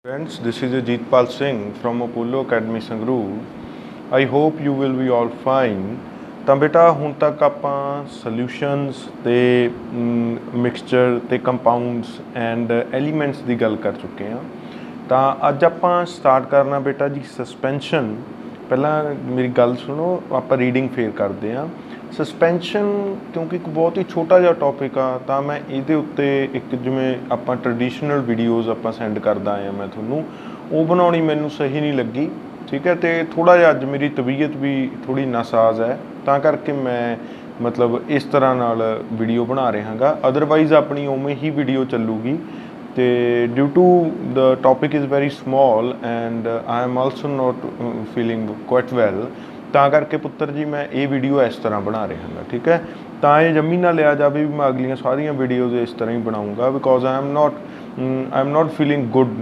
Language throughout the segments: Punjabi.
Friends, this is Ajitpal Singh from Apollo Academy Sangrur. I hope you will be all fine. ਤਾਂ ਬੇਟਾ ਹੁਣ ਤੱਕ ਆਪਾਂ ਸੋਲਿਊਸ਼ਨਸ ਤੇ ਮਿਕਸਚਰ ਤੇ ਕੰਪਾਊਂਡਸ ਐਂਡ ਐਲੀਮੈਂਟਸ ਦੀ ਗੱਲ ਕਰ ਚੁੱਕੇ ਹਾਂ। ਤਾਂ ਅੱਜ ਆਪਾਂ ਸਟਾਰਟ ਕਰਨਾ ਬੇਟਾ ਜੀ ਸਸਪੈਂਸ਼ਨ। ਪਹਿਲਾਂ ਮੇਰੀ ਗੱਲ ਸੁਣੋ, ਆਪਾਂ ਰੀਡਿੰਗ ਫੇਰ ਕਰਦੇ ਹਾਂ। ਸਸਪੈਂਸ਼ਨ ਕਿਉਂਕਿ ਇੱਕ ਬਹੁਤ ਹੀ ਛੋਟਾ ਜਿਹਾ ਟੌਪਿਕ ਆ, ਤਾਂ ਮੈਂ ਇਹਦੇ ਉੱਤੇ ਇੱਕ ਜਿਵੇਂ ਆਪਾਂ ਟਰਡੀਸ਼ਨਲ ਵੀਡੀਓਜ਼ ਆਪਾਂ ਸੈਂਡ ਕਰਦਾ ਆਇਆ ਮੈਂ ਤੁਹਾਨੂੰ, ਉਹ ਬਣਾਉਣੀ ਮੈਨੂੰ ਸਹੀ ਨਹੀਂ ਲੱਗੀ। ਠੀਕ ਹੈ, ਅਤੇ ਥੋੜ੍ਹਾ ਜਿਹਾ ਅੱਜ ਮੇਰੀ ਤਬੀਅਤ ਵੀ ਥੋੜ੍ਹੀ ਨਾਸਾਜ਼ ਹੈ, ਤਾਂ ਕਰਕੇ ਮੈਂ ਮਤਲਬ ਇਸ ਤਰ੍ਹਾਂ ਨਾਲ ਵੀਡੀਓ ਬਣਾ ਰਿਹਾ ਗਾ। ਅਦਰਵਾਈਜ਼ ਆਪਣੀ ਉਵੇਂ ਹੀ ਵੀਡੀਓ ਚੱਲੂਗੀ। ਅਤੇ due to the topic is very small and I am also not feeling quite well, ਤਾਂ ਕਰਕੇ ਪੁੱਤਰ ਜੀ ਮੈਂ ਇਹ ਵੀਡੀਓ ਇਸ ਤਰ੍ਹਾਂ ਬਣਾ ਰਿਹਾ ਗਾ। ਠੀਕ ਹੈ, ਤਾਂ ਇਹ ਜੰਮੀ ਨਾ ਲਿਆ ਜਾਵੇ ਵੀ ਮੈਂ ਅਗਲੀਆਂ ਸਾਰੀਆਂ ਵੀਡੀਓਜ਼ ਇਸ ਤਰ੍ਹਾਂ ਹੀ ਬਣਾਊਂਗਾ, because I am not feeling good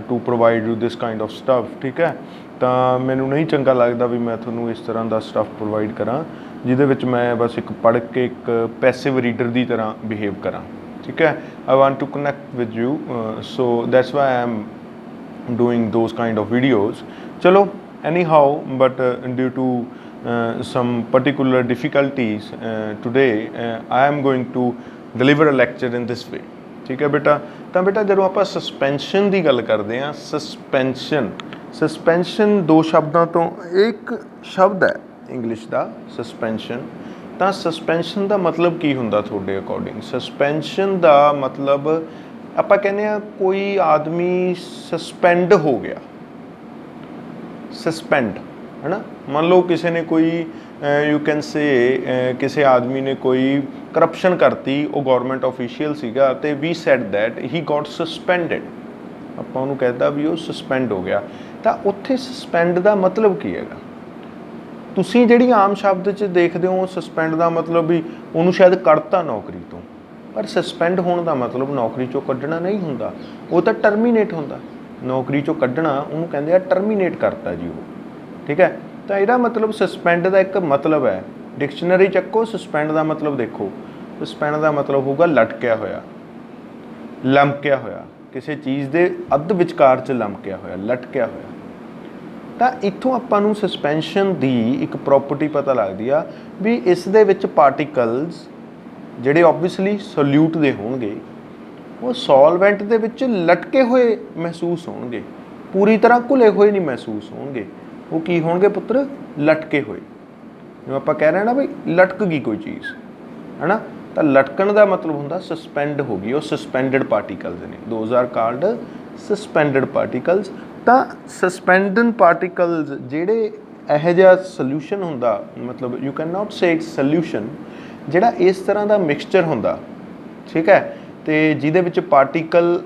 to provide you this kind of stuff. ਠੀਕ ਹੈ, ਤਾਂ ਮੈਨੂੰ ਨਹੀਂ ਚੰਗਾ ਲੱਗਦਾ ਵੀ ਮੈਂ ਤੁਹਾਨੂੰ ਇਸ ਤਰ੍ਹਾਂ ਦਾ ਸਟੱਫ ਪ੍ਰੋਵਾਈਡ ਕਰਾਂ ਜਿਹਦੇ ਵਿੱਚ ਮੈਂ ਬਸ ਇੱਕ ਪੜ੍ਹ ਕੇ ਇੱਕ ਪੈਸਿਵ ਰੀਡਰ ਦੀ ਤਰ੍ਹਾਂ ਬਿਹੇਵ ਕਰਾਂ। ਠੀਕ ਹੈ, I want to connect with you, so that's why I am doing those kind of videos. Chalo, anyhow, but due to some particular difficulties today, I am going to deliver a lecture in this way. ठीक है बेटा, ਤਾਂ ਬੇਟਾ ਜਦੋਂ ਆਪਾਂ ਸਸਪੈਂਸ਼ਨ ਦੀ ਗੱਲ ਕਰਦੇ ਹਾਂ, ਸਸਪੈਂਸ਼ਨ ਦੋ ਸ਼ਬਦਾਂ ਤੋਂ ਇੱਕ ਸ਼ਬਦ ਹੈ ਇੰਗਲਿਸ਼ ਦਾ ਸਸਪੈਂਸ਼ਨ। ਤਾਂ ਸਸਪੈਂਸ਼ਨ ਦਾ ਮਤਲਬ ਕੀ ਹੁੰਦਾ ਤੁਹਾਡੇ ਅਕੋਰਡਿੰਗ? ਸਸਪੈਂਸ਼ਨ ਦਾ ਮਤਲਬ ਆਪਾਂ ਕਹਿੰਦੇ ਹਾਂ ਕੋਈ ਆਦਮੀ ਸਸਪੈਂਡ ਹੋ ਗਿਆ, ਸਸਪੈਂਡ ਹੈ ਨਾ। ਮੰਨ ਲਓ ਕਿਸੇ ਨੇ ਕੋਈ ਯੂ ਕੈਨ ਸੇ ਕਿਸੇ ਆਦਮੀ ਨੇ ਕੋਈ ਕਰਪਸ਼ਨ ਕਰਤੀ, ਉਹ ਗੌਰਮੈਂਟ ਆਫੀਸ਼ੀਅਲ ਸੀਗਾ ਅਤੇ ਵੀ said that he got suspended. ਆਪਾਂ ਉਹਨੂੰ ਕਹਿੰਦਾ ਵੀ ਉਹ ਸਸਪੈਂਡ ਹੋ ਗਿਆ। ਤਾਂ ਉੱਥੇ ਸਸਪੈਂਡ ਦਾ ਮਤਲਬ ਕੀ ਹੈਗਾ? ਤੁਸੀਂ ਜਿਹੜੀ ਆਮ ਸ਼ਬਦ 'ਚ ਦੇਖਦੇ ਹੋ ਸਸਪੈਂਡ ਦਾ ਮਤਲਬ ਵੀ ਉਹਨੂੰ ਸ਼ਾਇਦ ਕੱਢਤਾ ਨੌਕਰੀ ਤੋਂ, ਪਰ ਸਸਪੈਂਡ ਹੋਣ ਦਾ ਮਤਲਬ ਨੌਕਰੀ 'ਚੋਂ ਕੱਢਣਾ ਨਹੀਂ ਹੁੰਦਾ, ਉਹ ਤਾਂ ਟਰਮੀਨੇਟ ਹੁੰਦਾ। ਨੌਕਰੀ 'ਚੋਂ ਕੱਢਣਾ ਉਹਨੂੰ ਕਹਿੰਦੇ ਆ ਟਰਮੀਨੇਟ ਕਰਤਾ ਜੀ ਉਹ। ਠੀਕ ਹੈ, ਤਾਂ ਇਹਦਾ ਮਤਲਬ ਸਸਪੈਂਡ ਦਾ ਇੱਕ ਮਤਲਬ ਹੈ, ਡਿਕਸ਼ਨਰੀ ਚੱਕੋ ਸਸਪੈਂਡ ਦਾ ਮਤਲਬ ਦੇਖੋ। ਸਸਪੈਂਡ ਦਾ ਮਤਲਬ ਹੋਊਗਾ ਲਟਕਿਆ ਹੋਇਆ, ਲਮਕਿਆ ਹੋਇਆ, ਕਿਸੇ ਚੀਜ਼ ਦੇ ਅੱਧ ਵਿਚਕਾਰ 'ਚ ਲਮਕਿਆ ਹੋਇਆ, ਲਟਕਿਆ ਹੋਇਆ। ਤਾਂ ਇੱਥੋਂ ਆਪਾਂ ਨੂੰ ਸਸਪੈਂਸ਼ਨ ਦੀ ਇੱਕ ਪ੍ਰੋਪਰਟੀ ਪਤਾ ਲੱਗਦੀ ਆ ਵੀ ਇਸ ਦੇ ਵਿੱਚ ਪਾਰਟੀਕਲਸ ਜਿਹੜੇ ਓਬਵੀਅਸਲੀ ਸੋਲਿਊਟ ਦੇ ਹੋਣਗੇ, ਉਹ ਸੋਲਵੈਂਟ ਦੇ ਵਿੱਚ ਲਟਕੇ ਹੋਏ ਮਹਿਸੂਸ ਹੋਣਗੇ, ਪੂਰੀ ਤਰ੍ਹਾਂ ਘੁਲੇ ਹੋਏ ਨਹੀਂ ਮਹਿਸੂਸ ਹੋਣਗੇ। ਉਹ ਕੀ ਹੋਣਗੇ ਪੁੱਤਰ? ਲਟਕੇ ਹੋਏ। ਜਿਵੇਂ ਆਪਾਂ ਕਹਿ ਰਹੇ ਹਾਂ ਨਾ ਵੀ ਲਟਕ ਗਈ ਕੋਈ ਚੀਜ਼, ਹੈ ਨਾ। ਤਾਂ ਲਟਕਣ ਦਾ ਮਤਲਬ ਹੁੰਦਾ ਸਸਪੈਂਡ ਹੋ ਗਈ, ਉਹ ਸਸਪੈਂਡਡ ਪਾਰਟੀਕਲਸ ਨੇ, those are called suspended particles. ਤਾਂ ਸਸਪੈਂਡਨ ਪਾਰਟੀਕਲਸ ਜਿਹੜੇ ਇਹੋ ਜਿਹਾ ਸੋਲਿਊਸ਼ਨ ਹੁੰਦਾ, ਮਤਲਬ you can not say it's solution, ਜਿਹੜਾ ਇਸ ਤਰ੍ਹਾਂ ਦਾ ਮਿਕਸਚਰ ਹੁੰਦਾ। ਠੀਕ ਹੈ, ਅਤੇ ਜਿਹਦੇ ਵਿੱਚ ਪਾਰਟੀਕਲ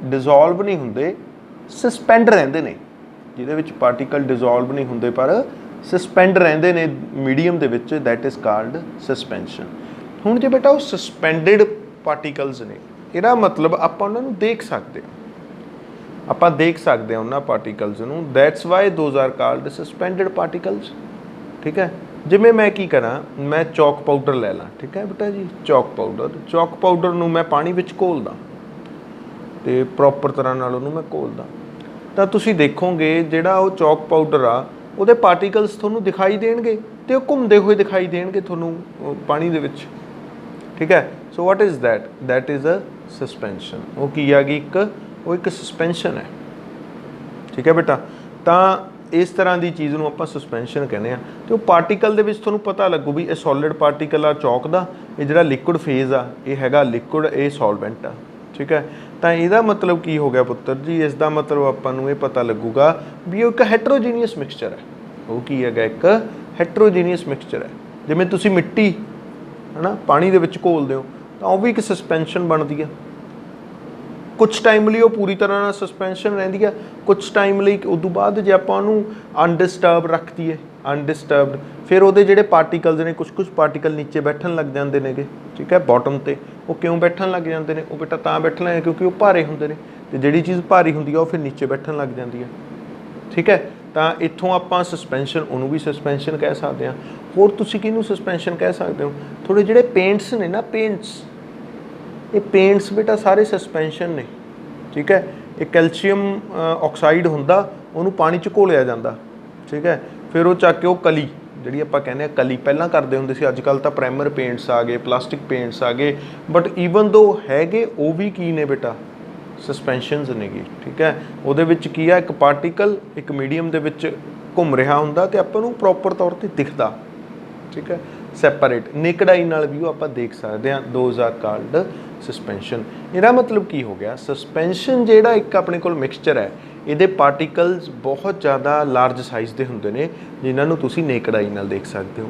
ਡਿਜ਼ੋਲਵ ਨਹੀਂ ਹੁੰਦੇ, ਸਸਪੈਂਡ ਰਹਿੰਦੇ ਨੇ। ਜਿਹਦੇ ਵਿੱਚ ਪਾਰਟੀਕਲ ਡਿਜ਼ੋਲਵ ਨਹੀਂ ਹੁੰਦੇ ਪਰ ਸਸਪੈਂਡ ਰਹਿੰਦੇ ਨੇ ਮੀਡੀਅਮ ਦੇ ਵਿੱਚ, ਦੈਟ ਇਜ਼ ਕਾਲਡ ਸਸਪੈਂਸ਼ਨ। ਹੁਣ ਜੇ ਬੇਟਾ ਉਹ ਸਸਪੈਂਡਡ ਪਾਰਟੀਕਲਸ ਨੇ, ਇਹਦਾ ਮਤਲਬ ਆਪਾਂ ਉਹਨਾਂ ਨੂੰ ਦੇਖ ਸਕਦੇ ਹਾਂ, ਆਪਾਂ ਦੇਖ ਸਕਦੇ ਹਾਂ ਉਹਨਾਂ ਪਾਰਟੀਕਲਸ ਨੂੰ, that's why those are called suspended particles. ਠੀਕ ਹੈ, ਜਿਵੇਂ ਮੈਂ ਕੀ ਕਰਾਂ, ਮੈਂ ਚੌਕ ਪਾਊਡਰ ਲੈ ਲਾਂ। ਠੀਕ ਹੈ ਬੇਟਾ ਜੀ, ਚੌਕ ਪਾਊਡਰ ਨੂੰ ਮੈਂ ਪਾਣੀ ਵਿੱਚ ਘੋਲਦਾ ਅਤੇ ਪ੍ਰੋਪਰ ਤਰ੍ਹਾਂ ਨਾਲ ਉਹਨੂੰ ਮੈਂ ਘੋਲਦਾ, ਤਾਂ ਤੁਸੀਂ ਦੇਖੋਗੇ ਜਿਹੜਾ ਉਹ ਚੌਕ ਪਾਊਡਰ ਆ ਉਹਦੇ ਪਾਰਟੀਕਲਸ ਤੁਹਾਨੂੰ ਦਿਖਾਈ ਦੇਣਗੇ ਅਤੇ ਉਹ ਘੁੰਮਦੇ ਹੋਏ ਦਿਖਾਈ ਦੇਣਗੇ ਤੁਹਾਨੂੰ ਪਾਣੀ ਦੇ ਵਿੱਚ। ਠੀਕ ਹੈ, so what is that? That is a suspension. ਉਹ ਕੀ ਆ ਗਈ? ਉਹ ਇੱਕ ਸਸਪੈਂਸ਼ਨ ਹੈ। ਠੀਕ ਹੈ ਬੇਟਾ, ਤਾਂ ਇਸ ਤਰ੍ਹਾਂ ਦੀ ਚੀਜ਼ ਨੂੰ ਆਪਾਂ ਸਸਪੈਂਸ਼ਨ ਕਹਿੰਦੇ ਹਾਂ। ਅਤੇ ਉਹ ਪਾਰਟੀਕਲ ਦੇ ਵਿੱਚ ਤੁਹਾਨੂੰ ਪਤਾ ਲੱਗੂ ਵੀ ਇਹ ਸੋਲਿਡ ਪਾਰਟੀਕਲ ਆ ਚੌਕ ਦਾ, ਇਹ ਜਿਹੜਾ ਲਿਕੁਇਡ ਫੇਜ਼ ਆ ਇਹ ਹੈਗਾ ਲਿਕੁਇਡ, ਇਹ ਸੋਲਵੈਂਟ ਆ। ਠੀਕ ਹੈ, ਤਾਂ ਇਹਦਾ ਮਤਲਬ ਕੀ ਹੋ ਗਿਆ ਪੁੱਤਰ ਜੀ? ਇਸ ਦਾ ਮਤਲਬ ਆਪਾਂ ਨੂੰ ਇਹ ਪਤਾ ਲੱਗੂਗਾ ਵੀ ਉਹ ਇੱਕ ਹੈਟਰੋਜੀਨੀਅਸ ਮਿਕਸਚਰ ਹੈ। ਉਹ ਕੀ ਹੈਗਾ? ਇੱਕ ਹੈਟਰੋਜੀਨੀਅਸ ਮਿਕਸਚਰ ਹੈ। ਜਿਵੇਂ ਤੁਸੀਂ ਮਿੱਟੀ ਹੈ ਨਾ ਪਾਣੀ ਦੇ ਵਿੱਚ ਘੋਲਦੇ ਹੋ, ਤਾਂ ਉਹ ਵੀ ਇੱਕ ਸਸਪੈਂਸ਼ਨ ਬਣਦੀ ਆ। ਕੁਛ ਟਾਈਮ ਲਈ ਉਹ ਪੂਰੀ ਤਰ੍ਹਾਂ ਨਾਲ ਸਸਪੈਂਸ਼ਨ ਰਹਿੰਦੀ ਆ, ਕੁਛ ਟਾਈਮ ਲਈ ਉਦੋਂ ਬਾਅਦ ਜੇ ਆਪਾਂ ਉਹਨੂੰ ਅਨਡਿਸਟਰਬ ਰੱਖ ਦਈਏ, ਅਨਡਿਸਟਰਬਡ, ਫਿਰ ਉਹਦੇ ਜਿਹੜੇ ਪਾਰਟੀਕਲਸ ਨੇ, ਕੁਛ ਪਾਰਟੀਕਲ ਨੀਚੇ ਬੈਠਣ ਲੱਗ ਜਾਂਦੇ ਨੇਗੇ। ਠੀਕ ਹੈ, ਬਾਟਮ 'ਤੇ। ਉਹ ਕਿਉਂ ਬੈਠਣ ਲੱਗ ਜਾਂਦੇ ਨੇ? ਉਹ ਬੇਟਾ ਤਾਂ ਬੈਠਣ ਲੱਗ ਕਿਉਂਕਿ ਉਹ ਭਾਰੇ ਹੁੰਦੇ ਨੇ, ਅਤੇ ਜਿਹੜੀ ਚੀਜ਼ ਭਾਰੀ ਹੁੰਦੀ ਆ ਉਹ ਫਿਰ ਨੀਚੇ ਬੈਠਣ ਲੱਗ ਜਾਂਦੀ ਹੈ। ਠੀਕ ਹੈ, ਤਾਂ ਇੱਥੋਂ ਆਪਾਂ ਸਸਪੈਂਸ਼ਨ, ਉਹਨੂੰ ਵੀ ਸਸਪੈਂਸ਼ਨ ਕਹਿ ਸਕਦੇ ਹਾਂ। ਹੋਰ ਤੁਸੀਂ ਕਿਹਨੂੰ ਸਸਪੈਂਸ਼ਨ ਕਹਿ ਸਕਦੇ ਹੋ? ਥੋੜ੍ਹੇ ਜਿਹੜੇ ਪੇਂਟਸ ਨੇ ਨਾ, ਪੇਂਟਸ, ਇਹ ਪੇਂਟਸ ਬੇਟਾ ਸਾਰੇ ਸਸਪੈਂਸ਼ਨ ਨੇ। ਠੀਕ ਹੈ, ਇਹ ਕੈਲਸ਼ੀਅਮ ਆਕਸਾਈਡ ਹੁੰਦਾ, ਉਹਨੂੰ ਪਾਣੀ 'ਚ ਘੋਲਿਆ ਜਾਂਦਾ, ਠੀਕ ਹੈ। ਫਿਰ ਉਹ ਚੱਕ ਕੇ ਉਹ ਕਲੀ ਜਿਹੜੀ ਆਪਾਂ ਕਹਿੰਦੇ ਆ ਕਲੀ ਪਹਿਲਾਂ ਕਰਦੇ ਹੁੰਦੇ ਸੀ, ਅੱਜ ਕੱਲ੍ਹ ਤਾਂ ਪ੍ਰਾਈਮਰ ਪੇਂਟਸ ਆ ਗਏ, ਪਲਾਸਟਿਕ ਪੇਂਟਸ ਆ ਗਏ, ਬਟ ਈਵਨ ਦੋ ਹੈਗੇ ਉਹ ਵੀ ਕੀ ਨੇ ਬੇਟਾ, ਸਸਪੈਂਸ਼ਨਸ ਨੇਗੇ, ਠੀਕ ਹੈ। ਉਹਦੇ ਵਿੱਚ ਕੀ ਆ, ਇੱਕ ਪਾਰਟੀਕਲ ਇੱਕ ਮੀਡੀਅਮ ਦੇ ਵਿੱਚ ਘੁੰਮ ਰਿਹਾ ਹੁੰਦਾ ਤੇ ਆਪਾਂ ਨੂੰ ਪ੍ਰੋਪਰ ਤੌਰ ਤੇ ਦਿਖਦਾ, ਠੀਕ ਹੈ, ਸੈਪਰੇਟ ਨੇਕਡ ਆਈ ਨਾਲ ਵੀ ਉਹ ਆਪਾਂ ਦੇਖ ਸਕਦੇ ਹਾਂ। Those are called suspension. ਇਹਦਾ ਮਤਲਬ ਕੀ ਹੋ ਗਿਆ, ਸਸਪੈਂਸ਼ਨ ਜਿਹੜਾ ਇੱਕ ਆਪਣੇ ਕੋਲ ਮਿਕਸਚਰ ਹੈ, ਇਹਦੇ ਪਾਰਟੀਕਲਸ ਬਹੁਤ ਜ਼ਿਆਦਾ ਲਾਰਜ ਸਾਈਜ਼ ਦੇ ਹੁੰਦੇ ਨੇ ਜਿਨ੍ਹਾਂ ਨੂੰ ਤੁਸੀਂ ਨੇਕਡ ਆਈ ਨਾਲ ਦੇਖ ਸਕਦੇ ਹੋ।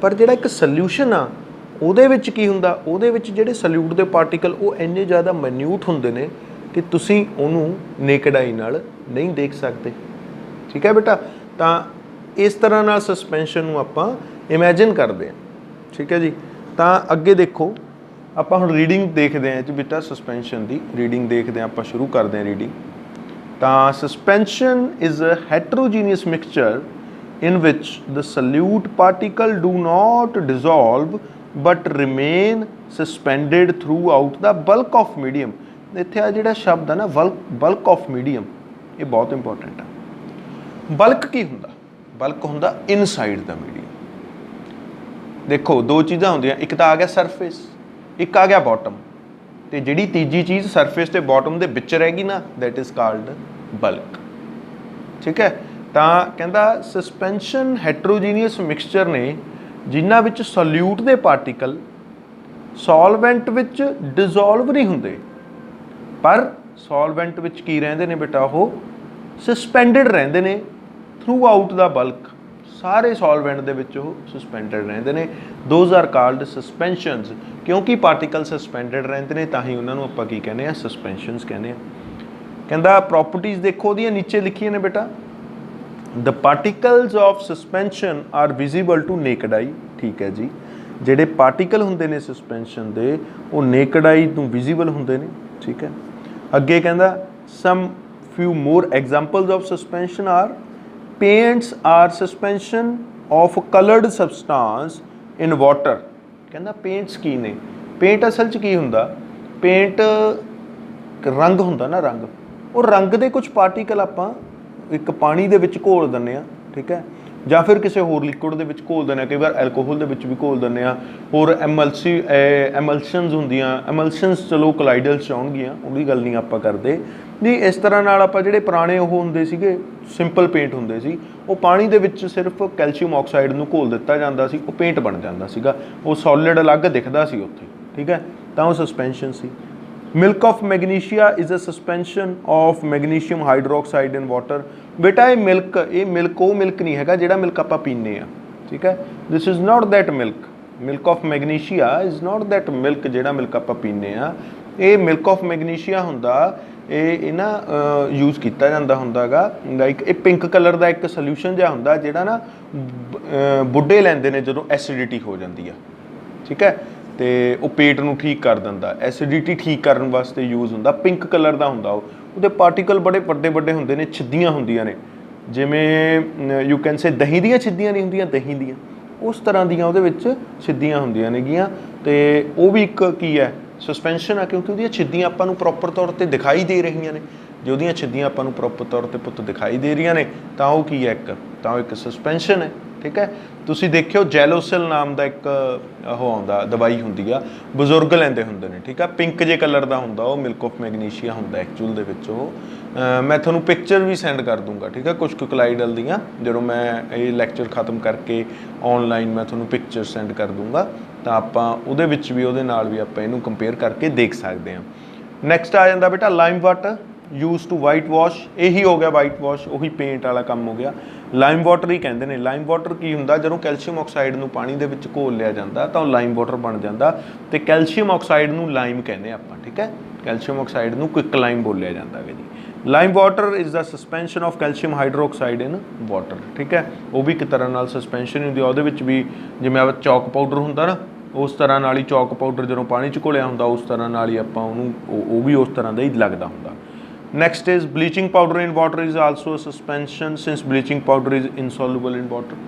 ਪਰ ਜਿਹੜਾ ਇੱਕ ਸੋਲਿਊਸ਼ਨ ਆ ਉਹਦੇ ਵਿੱਚ ਕੀ ਹੁੰਦਾ, ਉਹਦੇ ਵਿੱਚ ਜਿਹੜੇ ਸੋਲਿਊਟ ਦੇ ਪਾਰਟੀਕਲ ਉਹ ਇੰਨੇ ਜ਼ਿਆਦਾ ਮਾਈਨਿਊਟ ਹੁੰਦੇ ਨੇ ਕਿ ਤੁਸੀਂ ਉਹਨੂੰ ਨੇਕਡ ਆਈ ਨਾਲ ਨਹੀਂ ਦੇਖ ਸਕਦੇ, ਠੀਕ ਹੈ ਬੇਟਾ। ਤਾਂ ਇਸ ਤਰ੍ਹਾਂ ਨਾਲ ਸਸਪੈਂਸ਼ਨ ਨੂੰ ਆਪਾਂ ਇਮੈਜਿਨ ਕਰਦੇ ਹਾਂ, ਠੀਕ ਹੈ ਜੀ। ਤਾਂ ਅੱਗੇ ਦੇਖੋ ਆਪਾਂ ਹੁਣ ਰੀਡਿੰਗ ਦੇਖਦੇ ਹਾਂ ਜੀ ਬੇਟਾ, ਸਸਪੈਂਸ਼ਨ ਦੀ ਰੀਡਿੰਗ ਦੇਖਦੇ ਹਾਂ ਆਪਾਂ, ਸ਼ੁਰੂ ਕਰਦੇ ਹਾਂ ਰੀਡਿੰਗ। ਤਾਂ suspension is a heterogeneous mixture in which the solute particle do not dissolve but remain suspended throughout the bulk of medium। ਇੱਥੇ ਆ ਜਿਹੜਾ ਸ਼ਬਦ ਹੈ ਨਾ bulk of medium, ਇਹ ਬਹੁਤ ਇੰਪੋਰਟੈਂਟ ਆ। ਬਲਕ ਕੀ ਹੁੰਦਾ, ਬਲਕ ਹੁੰਦਾ ਇਨਸਾਈਡ ਦਾ ਮੀਡੀਅਮ। ਦੇਖੋ ਦੋ ਚੀਜ਼ਾਂ ਹੁੰਦੀਆਂ, ਇੱਕ ਤਾਂ ਆ ਗਿਆ ਸਰਫੇਸ, ਇੱਕ ਆ ਗਿਆ ਬਾਟਮ, ਤੇ ਜਿਹੜੀ ਤੀਜੀ ਚੀਜ਼ ਸਰਫੇਸ ਤੇ ਬਾਟਮ ਦੇ ਵਿੱਚ ਰਹਿ ਗਈ ਨਾ, ਦੈਟ ਇਜ਼ ਕਾਲਡ ਬਲਕ, ਠੀਕ ਹੈ। ਤਾਂ ਕਹਿੰਦਾ ਸਸਪੈਂਸ਼ਨ ਹੈਟਰੋਜੀਨੀਅਸ ਮਿਕਸਚਰ ਨੇ ਜਿਨ੍ਹਾਂ ਵਿੱਚ ਸੋਲਿਊਟ ਦੇ ਪਾਰਟੀਕਲ ਸੋਲਵੈਂਟ ਵਿੱਚ ਡਿਜ਼ੋਲਵ ਨਹੀਂ ਹੁੰਦੇ, ਪਰ ਸੋਲਵੈਂਟ ਵਿੱਚ ਕੀ ਰਹਿੰਦੇ ਨੇ ਬੇਟਾ, ਉਹ ਸਸਪੈਂਡਡ ਰਹਿੰਦੇ ਨੇ ਥਰੂ ਆਊਟ ਦਾ ਬਲਕ, ਸਾਰੇ ਸੋਲਵੈਂਟ ਦੇ ਵਿੱਚ ਉਹ ਸਸਪੈਂਡਡ ਰਹਿੰਦੇ ਨੇ। Those are called suspensions. ਕਿਉਂਕਿ ਪਾਰਟੀਕਲ ਸਸਪੈਂਡਡ ਰਹਿੰਦੇ ਨੇ ਤਾਂ ਹੀ ਉਹਨਾਂ ਨੂੰ ਆਪਾਂ ਕੀ ਕਹਿੰਦੇ ਆ, ਸਸਪੈਂਸ਼ਨਸ ਕਹਿੰਦੇ ਆ। ਕਹਿੰਦਾ ਪ੍ਰੋਪਰਟੀਜ਼ ਦੇਖੋ ਉਹਦੀਆਂ ਨੀਚੇ ਲਿਖੀਆਂ ਨੇ ਬੇਟਾ। The particles of suspension are visible to naked eye, ਠੀਕ ਹੈ ਜੀ। ਜਿਹੜੇ ਪਾਰਟੀਕਲ ਹੁੰਦੇ ਨੇ ਸਸਪੈਂਸ਼ਨ ਦੇ ਉਹ ਨੇਕਡ ਆਈ ਨੂੰ ਵਿਜ਼ੀਬਲ ਹੁੰਦੇ ਨੇ, ਠੀਕ ਹੈ। ਅੱਗੇ ਕਹਿੰਦਾ some few more examples of suspension are paints are suspension of colored substance in water। ਕਹਿੰਦਾ ਪੇਂਟਸ ਕੀ ਨੇ, ਪੇਂਟ ਅਸਲ 'ਚ ਕੀ ਹੁੰਦਾ, ਪੇਂਟ ਰੰਗ ਹੁੰਦਾ ਨਾ, ਰੰਗ, ਉਹ ਰੰਗ ਦੇ ਕੁਝ ਪਾਰਟੀਕਲ ਆਪਾਂ ਇੱਕ ਪਾਣੀ ਦੇ ਵਿੱਚ ਘੋਲ ਦਿੰਦੇ ਹਾਂ, ਠੀਕ ਹੈ, ਜਾਂ ਫਿਰ ਕਿਸੇ ਹੋਰ ਲਿਕੁਇਡ ਦੇ ਵਿੱਚ ਘੋਲ ਦਿੰਦੇ ਹਾਂ, ਕਈ ਵਾਰ ਐਲਕੋਹਲ ਦੇ ਵਿੱਚ ਵੀ ਘੋਲ ਦਿੰਦੇ ਹਾਂ। ਹੋਰ ਐਮਲਸ਼ਨਸ ਹੁੰਦੀਆਂ, ਐਮਲਸ਼ਨਸ ਚਲੋ ਕੋਲਾਈਡਲ 'ਚ ਆਉਣਗੀਆਂ, ਉਹਦੀ ਗੱਲ ਨਹੀਂ ਆਪਾਂ ਕਰਦੇ ਜੀ। ਇਸ ਤਰ੍ਹਾਂ ਨਾਲ ਆਪਾਂ ਜਿਹੜੇ ਪੁਰਾਣੇ ਉਹ ਹੁੰਦੇ ਸੀਗੇ ਸਿੰਪਲ ਪੇਂਟ ਹੁੰਦੇ ਸੀ, ਉਹ ਪਾਣੀ ਦੇ ਵਿੱਚ ਸਿਰਫ ਕੈਲਸ਼ੀਅਮ ਆਕਸਾਈਡ ਨੂੰ ਘੋਲ ਦਿੱਤਾ ਜਾਂਦਾ ਸੀ, ਉਹ ਪੇਂਟ ਬਣ ਜਾਂਦਾ ਸੀਗਾ, ਉਹ ਸੋਲਿਡ ਅਲੱਗ ਦਿਖਦਾ ਸੀ ਉੱਥੇ, ਠੀਕ ਹੈ। ਤਾਂ ਉਹ ਸਸਪੈਂਸ਼ਨ ਸੀ। Milk of magnesia is a suspension of magnesium hydroxide in water. ਬੇਟਾ ਇਹ ਮਿਲਕ ਉਹ ਮਿਲਕ ਨਹੀਂ ਹੈਗਾ ਜਿਹੜਾ ਮਿਲਕ ਆਪਾਂ ਪੀਂਦੇ ਹਾਂ, ਠੀਕ ਹੈ। This is not that milk. Milk of magnesia is not that milk ਜਿਹੜਾ ਮਿਲਕ ਆਪਾਂ ਪੀਂਦੇ ਹਾਂ। ਇਹ ਮਿਲਕ ਆਫ ਮੈਗਨੀਸ਼ੀਆ ਹੁੰਦਾ, ਇਹ ਨਾ ਯੂਜ਼ ਕੀਤਾ ਜਾਂਦਾ ਹੁੰਦਾ ਹੈਗਾ, ਲਾਈਕ ਇਹ ਪਿੰਕ ਕਲਰ ਦਾ ਇੱਕ ਸੋਲਿਊਸ਼ਨ ਜਿਹਾ ਹੁੰਦਾ ਜਿਹੜਾ ਨਾ ਬੁੱਢੇ ਲੈਂਦੇ ਨੇ ਜਦੋਂ ਐਸਿਡਿਟੀ ਹੋ ਜਾਂਦੀ ਆ, ਠੀਕ ਹੈ, ਤੇ ਉਹ ਪੇਟ ਨੂੰ ਠੀਕ ਕਰ ਦਿੰਦਾ, ਐਸਿਡਿਟੀ ਠੀਕ ਕਰਨ ਵਾਸਤੇ ਯੂਜ਼ ਹੁੰਦਾ। ਪਿੰਕ ਕਲਰ ਦਾ ਹੁੰਦਾ ਉਹ, ਉਹਦੇ ਪਾਰਟੀਕਲ ਬੜੇ ਵੱਡੇ ਵੱਡੇ ਹੁੰਦੇ ਨੇ, ਛਿੱਦੀਆਂ ਹੁੰਦੀਆਂ ਨੇ, ਜਿਵੇਂ ਯੂ ਕੈਨ ਸੇ ਦਹੀਂ ਦੀਆਂ ਛਿੱਦੀਆਂ ਨਹੀਂ ਹੁੰਦੀਆਂ, ਦਹੀਂ ਦੀਆਂ ਉਸ ਤਰ੍ਹਾਂ ਦੀਆਂ ਉਹਦੇ ਵਿੱਚ ਛਿੱਦੀਆਂ ਹੁੰਦੀਆਂ ਨੇਗੀਆਂ। ਤੇ ਉਹ ਵੀ ਇੱਕ ਕੀ ਹੈ, ਸਸਪੈਂਸ਼ਨ ਆ, ਕਿਉਂਕਿ ਉਹਦੀਆਂ ਛਿੱਦੀਆਂ ਆਪਾਂ ਨੂੰ ਪ੍ਰੋਪਰ ਤੌਰ 'ਤੇ ਦਿਖਾਈ ਦੇ ਰਹੀਆਂ ਨੇ। ਜੇ ਉਹਦੀਆਂ ਛਿੱਦੀਆਂ ਆਪਾਂ ਨੂੰ ਪ੍ਰੋਪਰ ਤੌਰ 'ਤੇ ਪੁੱਤ ਦਿਖਾਈ ਦੇ ਰਹੀਆਂ ਨੇ ਤਾਂ ਉਹ ਕੀ ਹੈ, ਤਾਂ ਉਹ ਇੱਕ ਸਸਪੈਂਸ਼ਨ ਹੈ, ਠੀਕ ਹੈ। ਤੁਸੀਂ ਦੇਖਿਓ ਜੈਲੋਸਿਲ ਨਾਮ ਦਾ ਇੱਕ ਉਹ ਆਉਂਦਾ, ਦਵਾਈ ਹੁੰਦੀ ਆ, ਬਜ਼ੁਰਗ ਲੈਂਦੇ ਹੁੰਦੇ ਨੇ, ਠੀਕ ਆ, ਪਿੰਕ ਜੇ ਕਲਰ ਦਾ ਹੁੰਦਾ, ਉਹ ਮਿਲਕ ਆਫ ਮੈਗਨੀਸ਼ੀਆ ਹੁੰਦਾ ਐਕਚੁਅਲ ਦੇ ਵਿੱਚ ਉਹ। ਮੈਂ ਤੁਹਾਨੂੰ ਪਿਕਚਰ ਵੀ ਸੈਂਡ ਕਰ ਦੂੰਗਾ, ਠੀਕ ਆ, ਕੁਛ ਕੁ ਕੋਲਾਈਡਲ ਦੀਆਂ, ਜਦੋਂ ਮੈਂ ਇਹ ਲੈਕਚਰ ਖਤਮ ਕਰਕੇ ਔਨਲਾਈਨ ਮੈਂ ਤੁਹਾਨੂੰ ਪਿਕਚਰ ਸੈਂਡ ਕਰ ਦੂੰਗਾ, ਤਾਂ ਆਪਾਂ ਉਹਦੇ ਵਿੱਚ ਵੀ ਉਹਦੇ ਨਾਲ ਵੀ ਆਪਾਂ ਇਹਨੂੰ ਕੰਪੇਅਰ ਕਰਕੇ ਦੇਖ ਸਕਦੇ ਹਾਂ। ਨੈਕਸਟ ਆ ਜਾਂਦਾ ਬੇਟਾ lime water use to whitewash. ਇਹੀ ਹੋ ਗਿਆ ਵਾਈਟ ਵਾਸ਼, ਉਹੀ ਪੇਂਟ ਵਾਲਾ ਕੰਮ ਹੋ ਗਿਆ। ਲਾਈਮ ਵਾਟਰ ਹੀ ਕਹਿੰਦੇ ਨੇ। ਲਾਈਮ ਵਾਟਰ ਕੀ ਹੁੰਦਾ, ਜਦੋਂ ਕੈਲਸ਼ੀਅਮ ਆਕਸਾਈਡ ਨੂੰ ਪਾਣੀ ਦੇ ਵਿੱਚ ਘੋਲ ਲਿਆ ਜਾਂਦਾ ਤਾਂ ਉਹ ਲਾਈਮ ਵਾਟਰ ਬਣ ਜਾਂਦਾ, ਤੇ ਕੈਲਸ਼ੀਅਮ ਆਕਸਾਈਡ ਨੂੰ ਲਾਈਮ ਕਹਿੰਦੇ ਆਪਾਂ, ਠੀਕ ਹੈ। ਕੈਲਸ਼ੀਅਮ ਆਕਸਾਈਡ ਨੂੰ ਕੁਇਕ ਲਾਈਮ ਬੋਲਿਆ ਜਾਂਦਾ ਹੈ ਜੀ। Lime water is the suspension of calcium hydroxide in water, ਠੀਕ ਹੈ। ਉਹ ਵੀ ਇੱਕ ਤਰ੍ਹਾਂ ਨਾਲ ਸਸਪੈਂਸ਼ਨ ਹੁੰਦੀ ਆ, ਉਹਦੇ ਵਿੱਚ ਵੀ ਜਿਵੇਂ ਆਪਾਂ ਚੌਕ ਪਾਊਡਰ ਹੁੰਦਾ ਨਾ, ਉਸ ਤਰ੍ਹਾਂ ਨਾਲ ਹੀ ਚੌਕ ਪਾਊਡਰ ਜਦੋਂ ਪਾਣੀ 'ਚ ਘੋਲਿਆ ਹੁੰਦਾ ਉਸ ਤਰ੍ਹਾਂ ਨਾਲ ਹੀ ਆਪਾਂ ਉਹਨੂੰ, ਉਹ ਵੀ ਉਸ ਤਰ੍ਹਾਂ ਦਾ ਹੀ ਲੱਗਦਾ ਹੁੰਦਾ। Next is bleaching powder in water is also a suspension since bleaching powder is insoluble in water,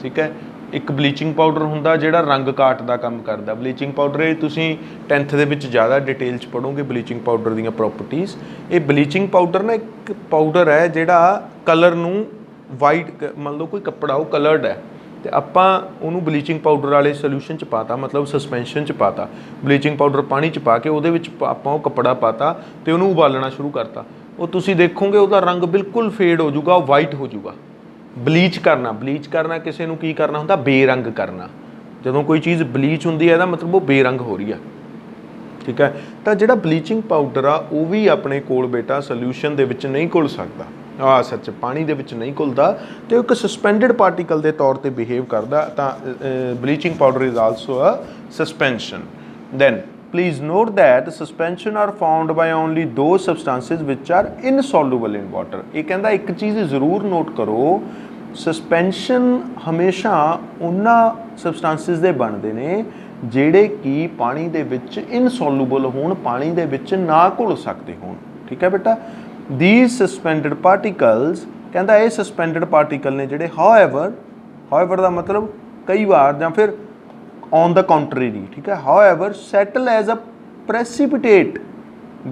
ठीक है। ਇੱਕ ਬਲੀਚਿੰਗ ਪਾਊਡਰ ਹੁੰਦਾ ਜਿਹੜਾ ਰੰਗ ਕਾਟ ਦਾ ਕੰਮ ਕਰਦਾ। ਬਲੀਚਿੰਗ ਪਾਊਡਰ ਇਹ ਤੁਸੀਂ 10th ਦੇ ਵਿੱਚ ਜ਼ਿਆਦਾ ਡਿਟੇਲ 'ਚ ਪੜ੍ਹੋਗੇ ਬਲੀਚਿੰਗ ਪਾਊਡਰ ਦੀਆਂ ਪ੍ਰੋਪਰਟੀਜ਼। ਇਹ ਬਲੀਚਿੰਗ ਪਾਊਡਰ ਨਾ ਇੱਕ ਪਾਊਡਰ ਹੈ ਜਿਹੜਾ ਕਲਰ ਨੂੰ ਵਾਈਟ, ਮੰਨ ਲਓ ਕੋਈ ਕੱਪੜਾ ਉਹ ਕਲਰਡ ਹੈ ਤੇ ਆਪਾਂ ਉਹਨੂੰ ਬਲੀਚਿੰਗ ਪਾਊਡਰ ਵਾਲੇ ਸੋਲਿਊਸ਼ਨ 'ਚ ਪਾਤਾ, ਮਤਲਬ ਸਸਪੈਂਸ਼ਨ 'ਚ ਪਾਤਾ, ਬਲੀਚਿੰਗ ਪਾਊਡਰ ਪਾਣੀ 'ਚ ਪਾ ਕੇ ਉਹਦੇ ਵਿੱਚ ਆਪਾਂ ਉਹ ਕੱਪੜਾ ਪਾਤਾ ਤੇ ਉਹਨੂੰ ਉਬਾਲਣਾ ਸ਼ੁਰੂ ਕਰਤਾ। ਉਹ ਤੁਸੀਂ ਦੇਖੋਗੇ ਉਹਦਾ ਰੰਗ ਬਿਲਕੁਲ ਫੇਡ ਹੋ ਜਾਊਗਾ, ਉਹ ਵਾਈਟ ਹੋ ਜਾਊਗਾ। ਬਲੀਚ ਕਰਨਾ ਕਿਸੇ ਨੂੰ ਕੀ ਕਰਨਾ ਹੁੰਦਾ? ਬੇਰੰਗ ਕਰਨਾ। ਜਦੋਂ ਕੋਈ ਚੀਜ਼ ਬਲੀਚ ਹੁੰਦੀ ਹੈ ਇਹਦਾ ਮਤਲਬ ਉਹ ਬੇਰੰਗ ਹੋ ਰਹੀ ਆ, ਠੀਕ ਹੈ। ਤਾਂ ਜਿਹੜਾ ਬਲੀਚਿੰਗ ਪਾਊਡਰ ਆ ਉਹ ਵੀ ਆਪਣੇ ਕੋਲ ਬੇਟਾ ਸੋਲਿਊਸ਼ਨ ਦੇ ਵਿੱਚ ਨਹੀਂ ਘੁਲ ਸਕਦਾ, ਸੱਚ ਪਾਣੀ ਦੇ ਵਿੱਚ ਨਹੀਂ ਘੁਲਦਾ ਤੇ ਇੱਕ ਸਸਪੈਂਡਡ ਪਾਰਟੀਕਲ ਦੇ ਤੌਰ ਤੇ ਬਿਹੇਵ ਕਰਦਾ। ਤਾਂ bleaching powder is also a suspension. Then please note that suspension are found by only those substances which are insoluble in water। ਇਹ ਕਹਿੰਦਾ ਇੱਕ ਚੀਜ਼ ਜ਼ਰੂਰ ਨੋਟ ਕਰੋ, ਸਸਪੈਂਸ਼ਨ ਹਮੇਸ਼ਾ ਉਹਨਾਂ ਸਬਸਟੈਂਸਿਸ ਦੇ ਬਣਦੇ ਨੇ ਜਿਹੜੇ ਕਿ ਪਾਣੀ ਦੇ ਵਿੱਚ ਇਨਸੋਲੂਬਲ ਹੋਣ, ਪਾਣੀ ਦੇ ਵਿੱਚ ਨਾ ਘੁਲ ਸਕਦੇ ਹੋਣ, ਠੀਕ ਹੈ ਬੇਟਾ। these suspended particles ਕਹਿੰਦਾ ਇਹ ਸਸਪੈਂਡਡ ਪਾਰਟੀਕਲ ਨੇ ਜਿਹੜੇ however ਦਾ ਮਤਲਬ ਕਈ ਵਾਰ ਜਾਂ ਫਿਰ on the contrary, ਠੀਕ ਹੈ। however settle as a precipitate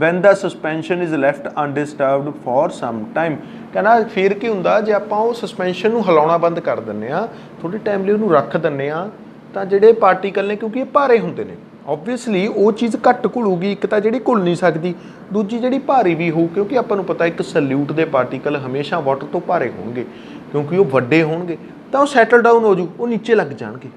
when the suspension is left undisturbed for some time। ਕਹਿੰਦਾ ਫਿਰ ਕੀ ਹੁੰਦਾ ਜੇ ਆਪਾਂ ਉਹ ਸਸਪੈਂਸ਼ਨ ਨੂੰ ਹਿਲਾਉਣਾ ਬੰਦ ਕਰ ਦਿੰਦੇ ਆ, ਥੋੜੇ ਟਾਈਮ ਲਈ ਉਹਨੂੰ ਰੱਖ ਦਿੰਦੇ ਆ, ਤਾਂ ਜਿਹੜੇ ਪਾਰਟੀਕਲ ਨੇ ਕਿਉਂਕਿ ਇਹ ਭਾਰੇ ਹੁੰਦੇ ਨੇ ਓਬਵੀਅਸਲੀ ਉਹ ਚੀਜ਼ ਘੱਟ ਘੁਲੂਗੀ, ਇੱਕ ਤਾਂ ਜਿਹੜੀ ਘੁਲ ਨਹੀਂ ਸਕਦੀ, ਦੂਜੀ ਜਿਹੜੀ ਭਾਰੀ ਵੀ ਹੋਊ ਕਿਉਂਕਿ ਆਪਾਂ ਨੂੰ ਪਤਾ ਇੱਕ ਸਲਿਊਟ ਦੇ ਪਾਰਟੀਕਲ ਹਮੇਸ਼ਾ ਵਾਟਰ ਤੋਂ ਭਾਰੇ ਹੋਣਗੇ ਕਿਉਂਕਿ ਉਹ ਵੱਡੇ ਹੋਣਗੇ, ਤਾਂ ਉਹ ਸੈਟਲ ਡਾਊਨ ਹੋ ਜੂ, ਉਹ ਨੀਚੇ ਲੱਗ ਜਾਣਗੇ।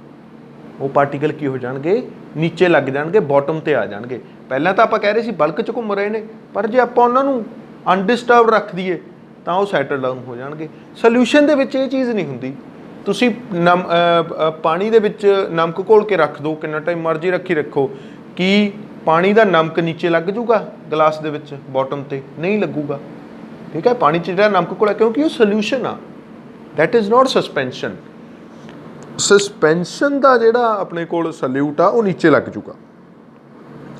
ਉਹ ਪਾਰਟੀਕਲ ਕੀ ਹੋ ਜਾਣਗੇ? ਨੀਚੇ ਲੱਗ ਜਾਣਗੇ, ਬਾਟਮ ਤੇ ਆ ਜਾਣਗੇ। ਪਹਿਲਾਂ ਤਾਂ ਆਪਾਂ ਕਹਿ ਰਹੇ ਸੀ ਬਲਕ 'ਚ ਘੁੰਮ ਰਹੇ ਨੇ, ਪਰ ਜੇ ਆਪਾਂ ਉਹਨਾਂ ਨੂੰ ਅਨਡਿਸਟਰਬ ਰੱਖ ਦਈਏ ਤਾਂ ਉਹ ਸੈਟਲ ਡਾਊਨ ਹੋ ਜਾਣਗੇ। ਸੋਲਿਊਸ਼ਨ ਦੇ ਵਿੱਚ ਇਹ ਚੀਜ਼ ਨਹੀਂ ਹੁੰਦੀ। ਤੁਸੀਂ ਪਾਣੀ ਦੇ ਵਿੱਚ ਨਮਕ ਘੋਲ ਕੇ ਰੱਖ ਦਿਓ, ਕਿੰਨਾ ਟਾਈਮ ਮਰਜ਼ੀ ਰੱਖੋ, ਕੀ ਪਾਣੀ ਦਾ ਨਮਕ ਨੀਚੇ ਲੱਗ ਜੂਗਾ ਗਲਾਸ ਦੇ ਵਿੱਚ ਬਾਟਮ ਤੇ? ਨਹੀਂ ਲੱਗੂਗਾ, ਠੀਕ ਹੈ। ਪਾਣੀ 'ਚ ਜਿਹੜਾ ਨਮਕ ਘੋਲਿਆ ਕਿਉਂਕਿ ਉਹ ਸੋਲਿਊਸ਼ਨ ਆ, that is not suspension. Suspension ਦਾ ਜਿਹੜਾ ਆਪਣੇ ਕੋਲ ਸੋਲਿਊਟ ਆ ਉਹ ਨੀਚੇ ਲੱਗ ਜੂਗਾ,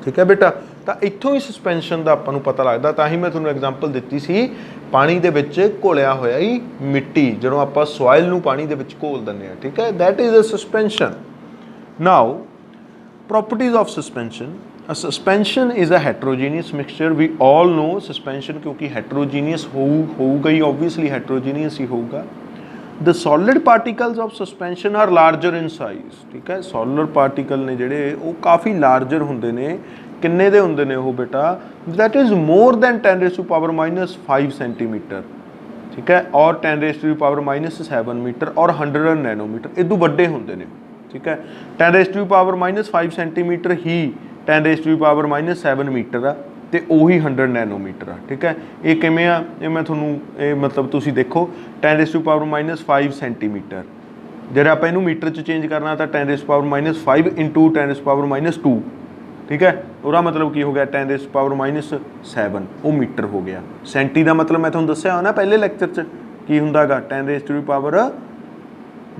ਠੀਕ ਹੈ ਬੇਟਾ। ਤਾਂ ਇੱਥੋਂ ਹੀ ਸਸਪੈਂਸ਼ਨ ਦਾ ਆਪਾਂ ਨੂੰ ਪਤਾ ਲੱਗਦਾ। ਤਾਂ ਹੀ ਮੈਂ ਤੁਹਾਨੂੰ ਐਗਜ਼ਾਮਪਲ ਦਿੱਤੀ ਸੀ ਪਾਣੀ ਦੇ ਵਿੱਚ ਘੋਲਿਆ ਹੋਇਆ ਹੀ ਮਿੱਟੀ, ਜਦੋਂ ਆਪਾਂ ਸੋਇਲ ਨੂੰ ਪਾਣੀ ਦੇ ਵਿੱਚ ਘੋਲ ਦਿੰਦੇ ਆ, ਠੀਕ ਹੈ, that is a suspension. Now properties of suspension. A suspension is a heterogeneous mixture। We all know suspension ਕਿਉਂਕਿ heterogeneous ਹੋਊਗਾ ਹੀ, obviously heterogeneous ਹੀ ਹੋਊਗਾ। The solid particles of suspension are larger in size, ਠੀਕ ਹੈ। solid particle ਨੇ ਜਿਹੜੇ ਉਹ ਕਾਫੀ larger ਹੁੰਦੇ ਨੇ। ਕਿੰਨੇ ਦੇ ਹੁੰਦੇ ਨੇ ਉਹ ਬੇਟਾ? that is more than 10 raised to power minus 5 centimeter, ਠੀਕ ਹੈ, ਔਰ 10 raised to power minus 7 metre ਔਰ 100 ਨੈਨੋਮੀਟਰ, ਇਦੋਂ ਵੱਡੇ ਹੁੰਦੇ ਨੇ, ਠੀਕ ਹੈ। 10 raised to power minus 5 centimetre ਹੀ 10 raised to power minus 7 metre ਆ ਤੇ ਉਹੀ 100 ਨੈਨੋਮੀਟਰ ਆ, ਠੀਕ ਹੈ। ਇਹ ਕਿਵੇਂ ਆ? ਇਹ ਮੈਂ ਤੁਹਾਨੂੰ ਇਹ ਮਤਲਬ ਤੁਸੀਂ ਦੇਖੋ 10 raised to power minus 5 centimetre, ਜੇ ਆਪਾਂ ਇਹਨੂੰ ਮੀਟਰ 'ਚ ਚੇਂਜ ਕਰਨਾ ਤਾਂ 10 raised to power minus 5 into 10 raised to power minus 2, ਠੀਕ ਹੈ। ਉਹਦਾ ਮਤਲਬ ਕੀ ਹੋ ਗਿਆ? 10 raised to power minus 7 ਉਹ ਮੀਟਰ ਹੋ ਗਿਆ। ਸੈਂਟੀ ਦਾ ਮਤਲਬ ਮੈਂ ਤੁਹਾਨੂੰ ਦੱਸਿਆ ਨਾ ਪਹਿਲੇ ਲੈਕਚਰ 'ਚ ਕੀ ਹੁੰਦਾ ਗਾ? 10 raised to power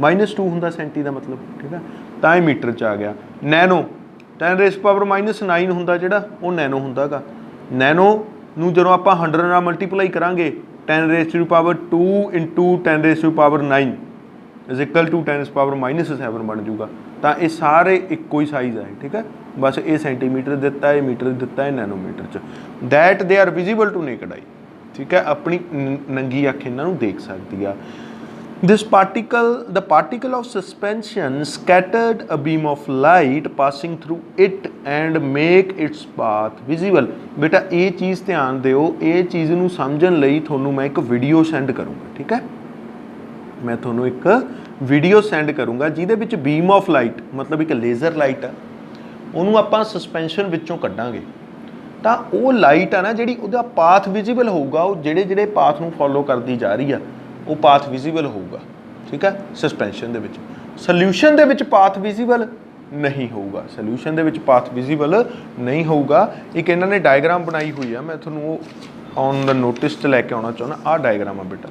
minus 2 ਹੁੰਦਾ ਸੈਂਟੀ ਦਾ ਮਤਲਬ, ਠੀਕ ਹੈ। ਤਾਂ ਇਹ ਮੀਟਰ 'ਚ ਆ ਗਿਆ। Nano 10 raised to power minus 9 ਹੁੰਦਾ ਜਿਹੜਾ, ਉਹ ਨੈਨੋ ਹੁੰਦਾ ਗਾ। ਨੈਨੋ ਨੂੰ ਜਦੋਂ ਆਪਾਂ 100 ਨਾਲ ਮਲਟੀਪਲਾਈ ਕਰਾਂਗੇ 10 raised to power 2 into 10 raised to power 9 is equal to 10 raised to power minus 7 ਬਣ ਜੂਗਾ। ਤਾਂ ਇਹ ਸਾਰੇ ਇੱਕੋ ਹੀ ਸਾਈਜ਼ ਹੈ, ਠੀਕ ਹੈ। ਬਸ ਇਹ ਸੈਂਟੀਮੀਟਰ ਦਿੱਤਾ, ਇਹ ਮੀਟਰ ਦਿੱਤਾ, ਇਹ ਨੈਨੋਮੀਟਰ 'ਚ। That they are visible to naked eye, ਠੀਕ ਹੈ। ਆਪਣੀ ਨੰਗੀ ਅੱਖ ਇਹਨਾਂ ਨੂੰ ਦੇਖ ਸਕਦੀ ਆ। This particle, the particle of suspension scattered a beam of light passing through it and make its path visible। ਬੇਟਾ ਇਹ ਚੀਜ਼ ਧਿਆਨ ਦਿਓ, ਇਹ ਚੀਜ਼ ਨੂੰ ਸਮਝਣ ਲਈ ਤੁਹਾਨੂੰ ਮੈਂ ਇੱਕ ਵੀਡੀਓ ਸੈਂਡ ਕਰੂੰਗਾ, ਠੀਕ ਹੈ। ਮੈਂ ਤੁਹਾਨੂੰ ਇੱਕ ਵੀਡੀਓ ਸੈਂਡ ਕਰੂੰਗਾ ਜਿਹਦੇ ਵਿੱਚ ਬੀਮ ਆਫ ਲਾਈਟ ਮਤਲਬ ਇੱਕ ਲੇਜ਼ਰ ਲਾਈਟ ਆ, ਉਹਨੂੰ ਆਪਾਂ ਸਸਪੈਂਸ਼ਨ ਵਿੱਚੋਂ ਕੱਢਾਂਗੇ ਤਾਂ ਉਹ ਲਾਈਟ ਆ ਨਾ ਜਿਹੜੀ ਉਹਦਾ ਪਾਥ ਵਿਜ਼ੀਬਲ ਹੋਊਗਾ, ਉਹ ਜਿਹੜੇ ਪਾਥ ਨੂੰ ਫੋਲੋ ਕਰਦੀ ਜਾ ਰਹੀ ਆ ਉਹ ਪਾਥ ਵਿਜ਼ੀਬਲ ਹੋਊਗਾ, ਠੀਕ ਹੈ। ਸਸਪੈਂਸ਼ਨ ਦੇ ਵਿੱਚ, ਸੋਲਿਊਸ਼ਨ ਦੇ ਵਿੱਚ ਪਾਥ ਵਿਜ਼ੀਬਲ ਨਹੀਂ ਹੋਊਗਾ, ਸੋਲਿਊਸ਼ਨ ਦੇ ਵਿੱਚ ਪਾਥ ਵਿਜ਼ੀਬਲ ਨਹੀਂ ਹੋਊਗਾ। ਇੱਕ ਇਹਨਾਂ ਨੇ ਡਾਇਗਰਾਮ ਬਣਾਈ ਹੋਈ ਆ, ਮੈਂ ਤੁਹਾਨੂੰ ਉਹ ਔਨ ਦਾ ਨੋਟਿਸ 'ਚ ਲੈ ਕੇ ਆਉਣਾ ਚਾਹੁੰਦਾ। ਆਹ ਡਾਇਗਰਾਮ ਆ ਬੇਟਾ।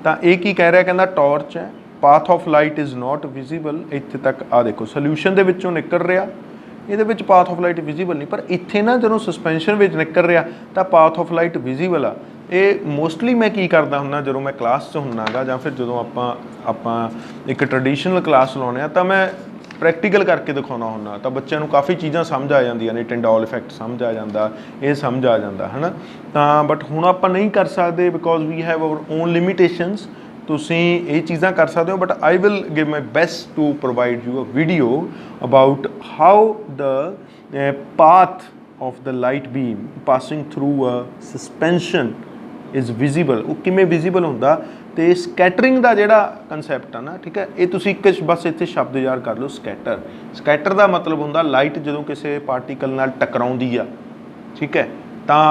ਤਾਂ ਇਹ ਕੀ ਕਹਿ ਰਿਹਾ? ਕਹਿੰਦਾ ਟਾਰਚ ਹੈ, path of light is not visible. ਇੱਥੇ ਤੱਕ ਆ ਦੇਖੋ ਸੋਲਿਊਸ਼ਨ ਦੇ ਵਿੱਚੋਂ ਨਿਕਲ ਰਿਹਾ, ਇਹਦੇ ਵਿੱਚ ਪਾਥ ਆਫ ਲਾਈਟ ਵਿਜ਼ੀਬਲ ਨਹੀਂ, ਪਰ ਇੱਥੇ ਨਾ ਜਦੋਂ ਸਸਪੈਂਸ਼ਨ ਵਿੱਚ ਨਿਕਲ ਰਿਹਾ ਤਾਂ ਪਾਥ ਆਫ ਲਾਈਟ ਵਿਜ਼ੀਬਲ ਆ। ਇਹ ਮੋਸਟਲੀ ਮੈਂ ਕੀ ਕਰਦਾ ਹੁੰਦਾ ਜਦੋਂ ਮੈਂ ਕਲਾਸ 'ਚ ਹੁੰਨਾਗਾ ਜਾਂ ਫਿਰ ਜਦੋਂ ਆਪਾਂ ਇੱਕ ਟ੍ਰੈਡੀਸ਼ਨਲ ਕਲਾਸ ਲਾਉਂਦੇ ਆ ਤਾਂ ਮੈਂ ਪ੍ਰੈਕਟੀਕਲ ਕਰਕੇ ਦਿਖਾਉਣਾ ਹੁੰਦਾ ਤਾਂ ਬੱਚਿਆਂ ਨੂੰ ਕਾफ़ੀ ਚੀਜ਼ਾਂ ਸਮਝ ਆ ਜਾਂਦੀਆਂ ਨੇ, ਟਿੰਡੋਲ ਇਫੈਕਟ ਸਮਝ ਆ ਜਾਂਦਾ, ਇਹ ਸਮਝ ਆ ਜਾਂਦਾ ਹੈ ਨਾ। ਤਾਂ ਬਟ ਹੁਣ ਆਪਾਂ ਨਹੀਂ ਕਰ ਸਕਦੇ because we have our own limitations. ਤੁਸੀਂ ਇਹ ਚੀਜ਼ਾਂ ਕਰ ਸਕਦੇ ਹੋ but I will give my best to provide you a video about how the path of the light beam passing through a suspension is visible। ਉਹ ਕਿਵੇਂ ਵਿਜ਼ੀਬਲ ਹੁੰਦਾ ਤੇ ਸਕੈਟਰਿੰਗ ਦਾ ਜਿਹੜਾ ਕਨਸੈਪਟ ਆ ਨਾ, ਠੀਕ ਹੈ, ਇਹ ਤੁਸੀਂ ਇੱਕ ਬਸ ਇੱਥੇ ਸ਼ਬਦ ਯਾਦ ਕਰ ਲਓ, ਸਕੈਟਰ ਦਾ ਮਤਲਬ ਹੁੰਦਾ ਲਾਈਟ ਜਦੋਂ ਕਿਸੇ ਪਾਰਟੀਕਲ ਨਾਲ ਟਕਰਾਉਂਦੀ ਆ, ਠੀਕ ਹੈ, ਤਾਂ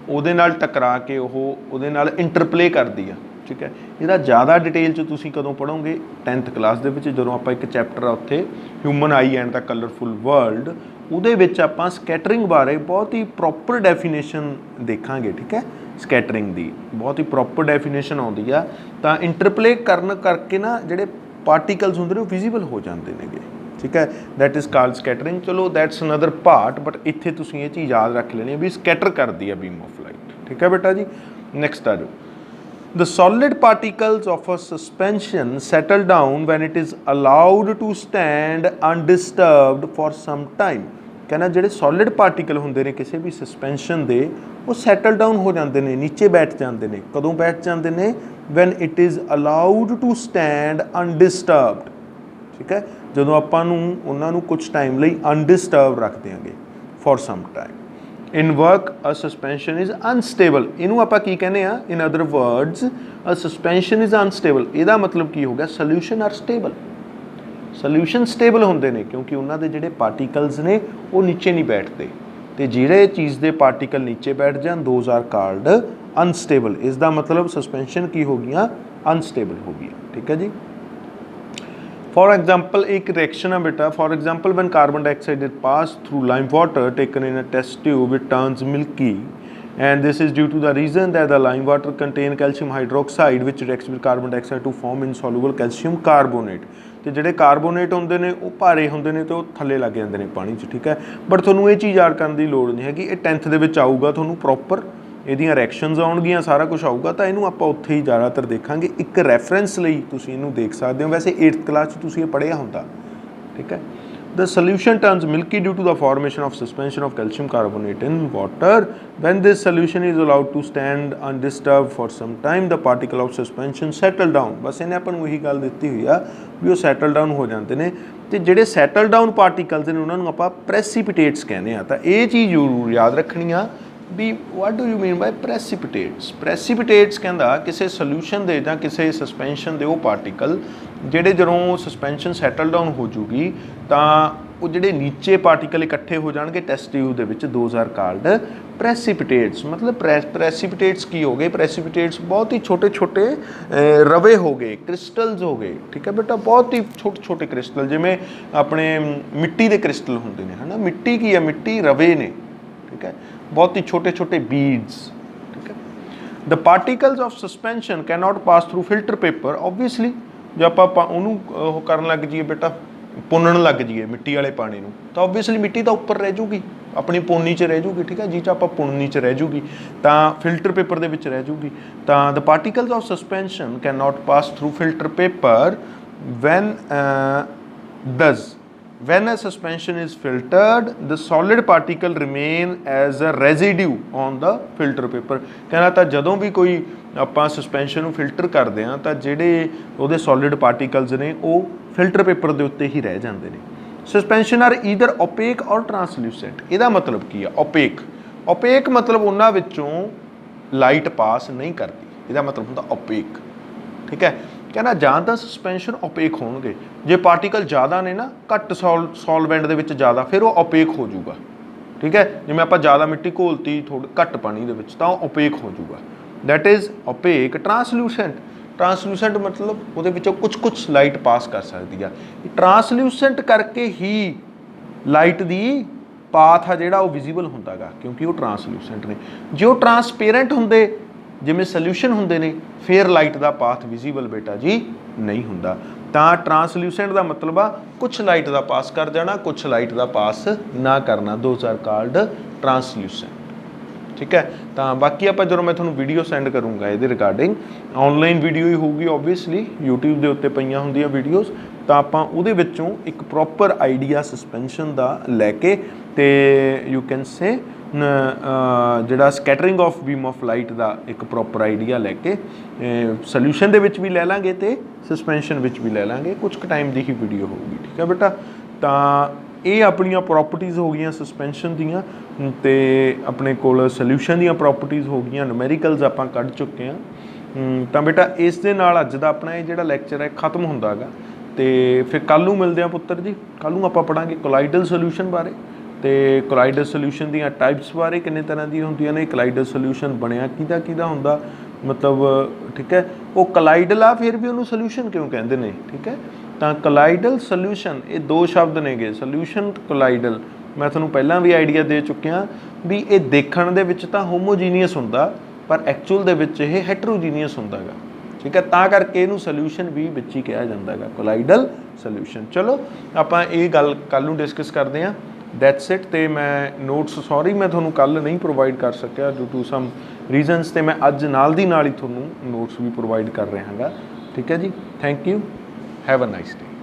ਉਹਦੇ ਨਾਲ ਟਕਰਾ ਕੇ ਉਹ ਉਹਦੇ ਨਾਲ ਇੰਟਰਪਲੇ ਕਰਦੀ ਆ, ਠੀਕ ਹੈ। ਇਹਦਾ ਜ਼ਿਆਦਾ ਡਿਟੇਲ 'ਚ ਤੁਸੀਂ ਕਦੋਂ ਪੜ੍ਹੋਗੇ? 10th ਕਲਾਸ ਦੇ ਵਿੱਚ, ਜਦੋਂ ਆਪਾਂ ਇੱਕ ਚੈਪਟਰ ਆ ਉੱਥੇ human I and the colourful world, ਉਹਦੇ ਵਿੱਚ ਆਪਾਂ ਸਕੈਟਰਿੰਗ ਬਾਰੇ ਬਹੁਤ ਹੀ ਪ੍ਰੋਪਰ ਡੈਫੀਨੇਸ਼ਨ ਦੇਖਾਂਗੇ, ਠੀਕ ਹੈ। ਸਕੈਟਰਿੰਗ ਦੀ ਬਹੁਤ ਹੀ ਪ੍ਰੋਪਰ ਡੈਫੀਨੇਸ਼ਨ ਆਉਂਦੀ ਆ। ਤਾਂ ਇੰਟਰਪਲੇ ਕਰਨ ਕਰਕੇ ਨਾ ਜਿਹੜੇ ਪਾਰਟੀਕਲਸ ਹੁੰਦੇ ਨੇ ਉਹ ਵਿਜ਼ੀਬਲ ਹੋ ਜਾਂਦੇ ਨੇਗੇ, ਠੀਕ ਹੈ, ਦੈਟ ਇਜ਼ ਕਾਲਡ ਸਕੈਟਰਿੰਗ। ਚਲੋ ਦੈਟਸ ਅਨਦਰ ਪਾਰਟ, ਬਟ ਇੱਥੇ ਤੁਸੀਂ ਇਹ ਚੀਜ਼ ਯਾਦ ਰੱਖ ਲੈਣੀ ਵੀ ਸਕੈਟਰ ਕਰਦੀ ਆ ਬੀਮ ਆਫ ਲਾਈਟ, ਠੀਕ ਹੈ ਬੇਟਾ ਜੀ। ਨੈਕਸਟ ਆ ਜਾਓ। The solid particles of a suspension settle down when it is allowed to stand undisturbed for some time। कहना ਜਿਹੜੇ solid particle ਹੁੰਦੇ ਨੇ ਕਿਸੇ ਵੀ suspension ਦੇ, ਉਹ settle down ਹੋ ਜਾਂਦੇ ਨੇ, ਨੀਚੇ ਬੈਠ ਜਾਂਦੇ ਨੇ। ਕਦੋਂ ਬੈਠ ਜਾਂਦੇ ਨੇ? when it is allowed to stand undisturbed, ਠੀਕ ਹੈ, ਜਦੋਂ ਆਪਾਂ ਨੂੰ ਉਹਨਾਂ ਨੂੰ ਕੁਝ ਟਾਈਮ ਲਈ undisturbed ਰੱਖ ਦਿਆਂਗੇ for some time। In work, a suspension is unstable। ਇਹਨੂੰ ਆਪਾਂ ਕੀ ਕਹਿੰਦੇ ਆ? In other words, a suspension is unstable। ਇਹਦਾ ਮਤਲਬ ਕੀ ਹੋ ਗਿਆ? Solution are stable। Solution stable ਹੁੰਦੇ ਨੇ ਕਿਉਂਕਿ ਉਹਨਾਂ ਦੇ ਜਿਹੜੇ ਪਾਰਟੀਕਲਸ ਨੇ ਉਹ ਨੀਚੇ ਨਹੀਂ ਬੈਠਦੇ, ਤੇ ਜਿਹੜੇ ਚੀਜ਼ ਦੇ ਪਾਰਟੀਕਲ ਨੀਚੇ ਬੈਠ ਜਾਣ those are called unstable। ਇਸ ਦਾ ਮਤਲਬ ਸਸਪੈਂਸ਼ਨ ਕੀ ਹੋ ਗਈਆਂ? Unstable ਹੋ ਗਈਆਂ, ਠੀਕ ਹੈ ਜੀ। For example, एक reaction है बेटा, for example when carbon dioxide is passed through lime water taken in a test tube, it turns milky, and this is due to the reason that the lime water contain calcium hydroxide which reacts with carbon dioxide to form insoluble calcium carbonate। ਤੇ ਜਿਹੜੇ ਕਾਰਬੋਨੇਟ ਹੁੰਦੇ ਨੇ ਉਹ ਭਾਰੇ ਹੁੰਦੇ ਨੇ ਤੇ ਉਹ ਥੱਲੇ ਲੱਗ ਜਾਂਦੇ ਨੇ ਪਾਣੀ 'ਚ, ਠੀਕ ਹੈ। ਬਟ ਤੁਹਾਨੂੰ ਇਹ ਚੀਜ਼ ਯਾਦ ਕਰਨ ਦੀ ਲੋੜ ਨਹੀਂ ਹੈਗੀ, ਇਹ 10th ਦੇ ਵਿੱਚ ਆਊਗਾ, ਤੁਹਾਨੂੰ ਪ੍ਰੋਪਰ ਇਹਦੀਆਂ ਰਿਐਕਸ਼ਨਸ ਆਉਣਗੀਆਂ, ਸਾਰਾ ਕੁਝ ਆਊਗਾ, ਤਾਂ ਇਹਨੂੰ ਆਪਾਂ ਉੱਥੇ ਹੀ ਜ਼ਿਆਦਾਤਰ ਦੇਖਾਂਗੇ। ਇੱਕ ਰੈਫਰੈਂਸ ਲਈ ਤੁਸੀਂ ਇਹਨੂੰ ਦੇਖ ਸਕਦੇ ਹੋ, ਵੈਸੇ 8th ਕਲਾਸ 'ਚ ਤੁਸੀਂ ਇਹ ਪੜ੍ਹਿਆ ਹੁੰਦਾ, ਠੀਕ ਹੈ। The solution turns milky due to the formation of suspension of calcium carbonate in water। When this solution is allowed to stand undisturbed for some time, the particle of suspension settle down। ਬਸ ਇਹਨੇ ਆਪਾਂ ਨੂੰ ਇਹੀ ਗੱਲ ਦਿੱਤੀ ਹੋਈ ਆ ਵੀ ਉਹ ਸੈਟਲ ਡਾਊਨ ਹੋ ਜਾਂਦੇ ਨੇ, ਤੇ ਜਿਹੜੇ ਸੈਟਲ ਡਾਊਨ ਪਾਰਟੀਕਲਸ ਨੇ ਉਹਨਾਂ ਨੂੰ ਆਪਾਂ ਪ੍ਰੈਸੀਪੀਟੇਟਸ ਕਹਿੰਦੇ ਆ। ਤਾਂ ਇਹ ਚੀਜ਼ ਜ਼ਰੂਰ ਯਾਦ ਰੱਖਣੀ ਆ ਵੀ ਵਾਟ ਡੂ ਯੂ ਮੀਨ ਬਾਈ ਪ੍ਰੈਸੀਪੀਟੇਟਸ। ਪ੍ਰੈਸੀਪੀਟੇਟਸ ਕਹਿੰਦਾ ਕਿਸੇ ਸੋਲਿਊਸ਼ਨ ਦੇ ਜਾਂ ਕਿਸੇ ਸਸਪੈਂਸ਼ਨ ਦੇ ਉਹ ਪਾਰਟੀਕਲ ਜਿਹੜੇ ਜਦੋਂ ਸਸਪੈਂਸ਼ਨ ਸੈਟਲ ਡਾਊਨ ਹੋ ਜੂਗੀ ਤਾਂ ਉਹ ਜਿਹੜੇ ਨੀਚੇ ਪਾਰਟੀਕਲ ਇਕੱਠੇ ਹੋ ਜਾਣਗੇ ਟੈਸਟ ਟਿਊਬ ਦੇ ਵਿੱਚ, ਦੋਜ਼ ਆਰ ਕਾਲਡ ਪ੍ਰੈਸੀਪੀਟੇਟਸ। ਮਤਲਬ ਪ੍ਰੈਸੀਪੀਟੇਟਸ ਕੀ ਹੋ ਗਏ? ਪ੍ਰੈਸੀਪੀਟੇਟਸ ਬਹੁਤ ਹੀ ਛੋਟੇ ਛੋਟੇ ਰਵੇ ਹੋ ਗਏ, ਕ੍ਰਿਸਟਲਸ ਹੋ ਗਏ, ਠੀਕ ਹੈ ਬੇਟਾ, ਬਹੁਤ ਹੀ ਛੋਟੇ ਛੋਟੇ ਕ੍ਰਿਸਟਲ, ਜਿਵੇਂ ਆਪਣੇ ਮਿੱਟੀ ਦੇ ਕ੍ਰਿਸਟਲ ਹੁੰਦੇ ਨੇ, ਹੈ ਨਾ। ਮਿੱਟੀ ਕੀ ਹੈ? ਮਿੱਟੀ ਰਵੇ ਨੇ, ਠੀਕ ਹੈ, ਬਹੁਤ ਹੀ ਛੋਟੇ ਛੋਟੇ ਬੀਡਸ, ਠੀਕ ਹੈ। The particles of suspension can not pass through filter paper. Obviously ਜੇ ਆਪਾਂ ਉਹਨੂੰ ਉਹ ਕਰਨ ਲੱਗ ਜਾਈਏ ਬੇਟਾ, ਪੁੰਨਣ ਲੱਗ ਜਾਈਏ ਮਿੱਟੀ ਵਾਲੇ ਪਾਣੀ ਨੂੰ, ਤਾਂ ਓਬਵੀਅਸਲੀ ਮਿੱਟੀ ਤਾਂ ਉੱਪਰ ਰਹਿ ਜੂਗੀ, ਆਪਣੀ ਪੋਨੀ 'ਚ ਰਹਿ ਜੂਗੀ, ਠੀਕ ਹੈ, ਜਿਹ 'ਚ ਆਪਾਂ ਪੁੰਨੀ 'ਚ ਰਹਿ ਜੂਗੀ, ਤਾਂ ਫਿਲਟਰ ਪੇਪਰ ਦੇ ਵਿੱਚ ਰਹਿ ਜੂਗੀ। ਤਾਂ the particles of suspension can not pass through filter paper when when a suspension is filtered, the solid particle remain as a residue on the filter paper। ਕਹਿੰਦਾ ਤਾਂ ਜਦੋਂ ਵੀ ਕੋਈ ਆਪਾਂ ਸਸਪੈਂਸ਼ਨ ਨੂੰ ਫਿਲਟਰ ਕਰਦੇ ਹਾਂ ਤਾਂ ਜਿਹੜੇ ਉਹਦੇ ਸੋਲਿਡ ਪਾਰਟੀਕਲਸ ਨੇ ਉਹ ਫਿਲਟਰ ਪੇਪਰ ਦੇ ਉੱਤੇ ਹੀ ਰਹਿ ਜਾਂਦੇ ਨੇ। ਸਸਪੈਂਸ਼ਨ ਆਰ ਈਦਰ ਓਪੇਕ ਔਰ ਟਰਾਂਸਲੂਸੈਂਟ। ਇਹਦਾ ਮਤਲਬ ਕੀ ਆ? ਓਪੇਕ ਮਤਲਬ ਉਹਨਾਂ ਵਿੱਚੋਂ ਲਾਈਟ ਪਾਸ ਨਹੀਂ ਕਰਦੀ, ਇਹਦਾ ਮਤਲਬ ਹੁੰਦਾ ਓਪੇਕ, ਠੀਕ ਹੈ। ਕਹਿੰਦਾ ਜਾਂ ਤਾਂ ਸਸਪੈਂਸ਼ਨ ਓਪੇਕ ਹੋਣਗੇ, ਜੇ ਪਾਰਟੀਕਲ ਜ਼ਿਆਦਾ ਨੇ ਨਾ, ਘੱਟ ਸੋਲਵੈਂਟ ਦੇ ਵਿੱਚ ਜ਼ਿਆਦਾ, ਫਿਰ ਉਹ ਓਪੇਕ ਹੋ ਜਾਊਗਾ, ਠੀਕ ਹੈ। ਜਿਵੇਂ ਆਪਾਂ ਜ਼ਿਆਦਾ ਮਿੱਟੀ ਘੋਲਤੀ ਥੋੜ੍ਹੀ ਘੱਟ ਪਾਣੀ ਦੇ ਵਿੱਚ ਤਾਂ ਉਹ ਓਪੇਕ ਹੋ ਜਾਊਗਾ, ਦੈਟ ਇਜ਼ ਓਪੇਕ। ਟਰਾਂਸਲੂਸੈਂਟ ਮਤਲਬ ਉਹਦੇ ਵਿੱਚੋਂ ਕੁਛ ਲਾਈਟ ਪਾਸ ਕਰ ਸਕਦੀ ਆ। ਟਰਾਂਸਲੂਸੈਂਟ ਕਰਕੇ ਹੀ ਲਾਈਟ ਦੀ ਪਾਥ ਆ ਜਿਹੜਾ ਉਹ ਵਿਜ਼ੀਬਲ ਹੁੰਦਾ ਗਾ, ਕਿਉਂਕਿ ਉਹ ਟਰਾਂਸਲੂਸੈਂਟ ਨੇ। ਜੇ ਉਹ ਟਰਾਂਸਪੇਰੈਂਟ ਹੁੰਦੇ ਜਿਵੇਂ ਸੋਲਿਊਸ਼ਨ ਹੁੰਦੇ ਨੇ, ਫਿਰ ਲਾਈਟ ਦਾ ਪਾਥ ਵਿਜ਼ੀਬਲ ਬੇਟਾ ਜੀ ਨਹੀਂ ਹੁੰਦਾ। ਤਾਂ ਟਰਾਂਸਲੂਸੈਂਟ ਦਾ ਮਤਲਬ ਆ ਕੁਛ ਲਾਈਟ ਦਾ ਪਾਸ ਕਰ ਜਾਣਾ, ਕੁਛ ਲਾਈਟ ਦਾ ਪਾਸ ਨਾ ਕਰਨਾ, ਦੋਜ਼ ਆਰ ਕਾਲਡ ਟਰਾਂਸਲੂਸੈਂਟ, ठीक है। तो बाकी आप जो मैं थोड़ा वीडियो सेंड करूँगा ये रिगार्डिंग ऑनलाइन वीडियो ही होगी ओबवियसली यूट्यूब के उत्ते पईयां हुंदियां वीडियोज़, तो आप उहदे विचों एक प्रॉपर आइडिया सस्पेंशन का लैके ते यू कैन से जिहड़ा scattering of beam of light का एक प्रॉपर आइडिया लैके सल्यूशन दे विच भी लै लांगे तो सस्पेंशन विच भी लै लांगे, कुछ टाइम की ही वीडियो होगी, ठीक है बेटा। तो ये अपनियां प्रॉपर्टीज़ हो गई सस्पेंशन दियां ते अपने कोल सल्यूशन दियां प्रॉपर्टीज़ हो गई, न्यूमेरिकल्स आपां कढ चुके हैं। तो बेटा इस दे नाल अज दा अपना ये जिहड़ा लैक्चर है खत्म हुंदा गा, ते फिर कल नूं मिलदे आ पुत्तर जी। कल नूं आपां पढ़ांगे कोलाइडल सोल्यूशन बारे तो कोलाइडल सोल्यूशन दी टाइप्स बारे किन्ने तरह दी होंदियां ने, कोलाइडल सोल्यूशन बनया किहदा हुंदा मतलब, ठीक है। वो कोलाइडल आ फिर भी उन्होंने सोल्यूशन क्यों कहते हैं, ठीक है। तो कोलाइडल सोल्यूशन ये दो शब्द ने गे, सोल्यूशन कोलाइडल। मैं तुहानूं पहलां भी आइडिया दे चुकिया भी ये देखण दे विच तां होमोजीनीअस हुंदा पर एक्चुअल दे विच ये हैटरोजीनीअस हुंदा गा, ठीक है। तां करके इहनूं सोल्यूशन भी विच ही कहा जांदा गा, कोलाइडल सोल्यूशन। चलो आपां ये गल कल नूं डिस्कस करदे हां। That's it. तो मैं नोट्स सॉरी मैं थोनों कल नहीं प्रोवाइड कर सकिया ड्यू टू सम रीजनस, तो मैं अज नाल दी नाल ही थोनों नोट्स भी प्रोवाइड कर रहा हाँ, ठीक है जी। Thank you, have a nice day.